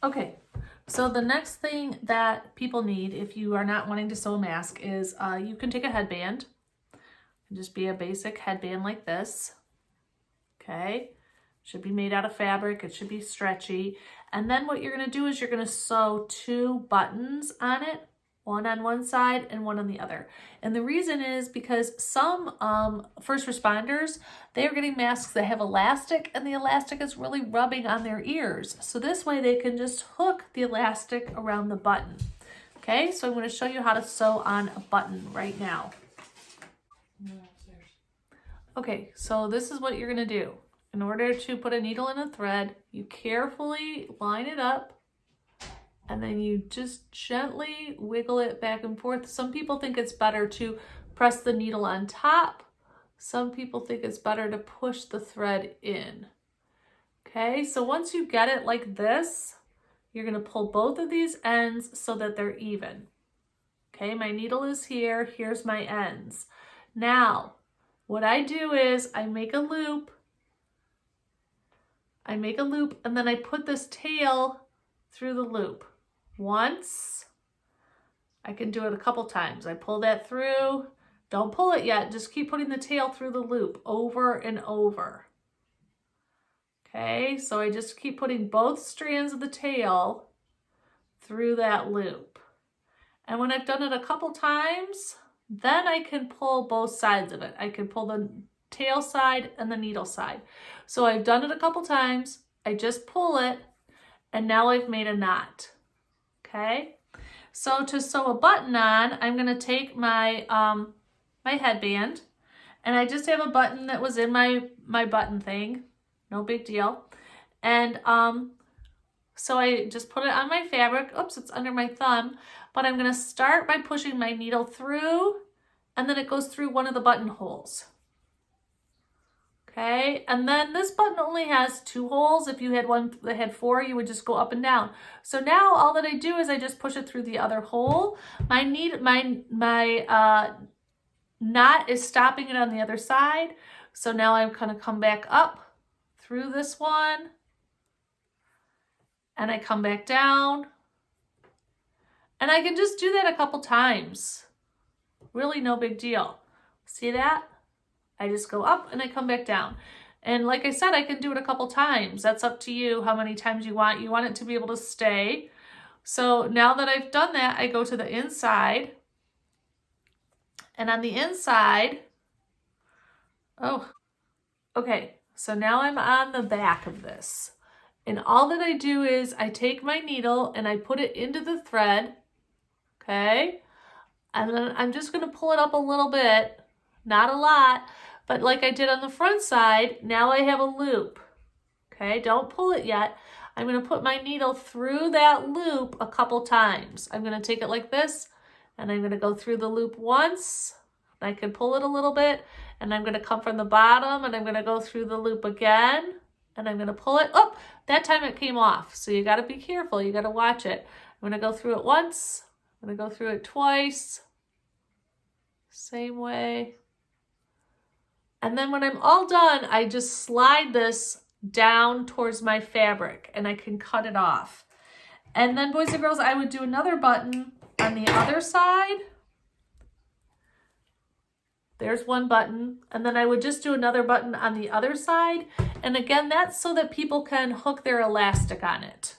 Okay, so the next thing that people need if you are not wanting to sew a mask is you can take a headband and just be a basic headband like this. Okay, should be made out of fabric, it should be stretchy. And then what you're gonna do is you're gonna sew 2 buttons on it, one on one side and one on the other. And the reason is because some first responders, they are getting masks that have elastic and the elastic is really rubbing on their ears. So this way they can just hook the elastic around the button. Okay, so I'm gonna show you how to sew on a button right now. Okay, so this is what you're gonna do. In order to put a needle in a thread, you carefully line it up and then you just gently wiggle it back and forth. Some people think it's better to press the needle on top. Some people think it's better to push the thread in. Okay, so once you get it like this, you're gonna pull both of these ends so that they're even. Okay, my needle is here, here's my ends. Now, what I do is I make a loop and then I put this tail through the loop. Once, I can do it a couple times. I pull that through, don't pull it yet, just keep putting the tail through the loop over and over. Okay, so I just keep putting both strands of the tail through that loop. And when I've done it a couple times, then I can pull both sides of it. I can pull the tail side and the needle side. So I've done it a couple times, I just pull it, and now I've made a knot. Okay, so to sew a button on, I'm gonna take my my headband, and I just have a button that was in my button thing, no big deal. And so I just put it on my fabric. Oops, it's under my thumb, but I'm gonna start by pushing my needle through, and then it goes through one of the buttonholes. Okay, and then this button only has 2 holes. If you had one that had 4, you would just go up and down. So now all that I do is I just push it through the other hole. My knot is stopping it on the other side. So now I'm gonna come back up through this one, and I come back down. And I can just do that a couple times. Really no big deal. See that? I just go up and I come back down. And like I said, I can do it a couple times. That's up to you how many times you want. You want it to be able to stay. So now that I've done that, I go to the inside. And on the inside, okay, so now I'm on the back of this. And all that I do is I take my needle and I put it into the thread, okay? And then I'm just gonna pull it up a little bit, not a lot, but like I did on the front side, now I have a loop, okay? Don't pull it yet. I'm gonna put my needle through that loop a couple times. I'm gonna take it like this, and I'm gonna go through the loop once. I can pull it a little bit, and I'm gonna come from the bottom, and I'm gonna go through the loop again, and I'm gonna pull it. Oh, that time it came off, so you gotta be careful. You gotta watch it. I'm gonna go through it once. I'm gonna go through it twice. Same way. And then when I'm all done, I just slide this down towards my fabric and I can cut it off. And then boys and girls, I would do another button on the other side. There's one button. And then I would just do another button on the other side. And again, that's so that people can hook their elastic on it.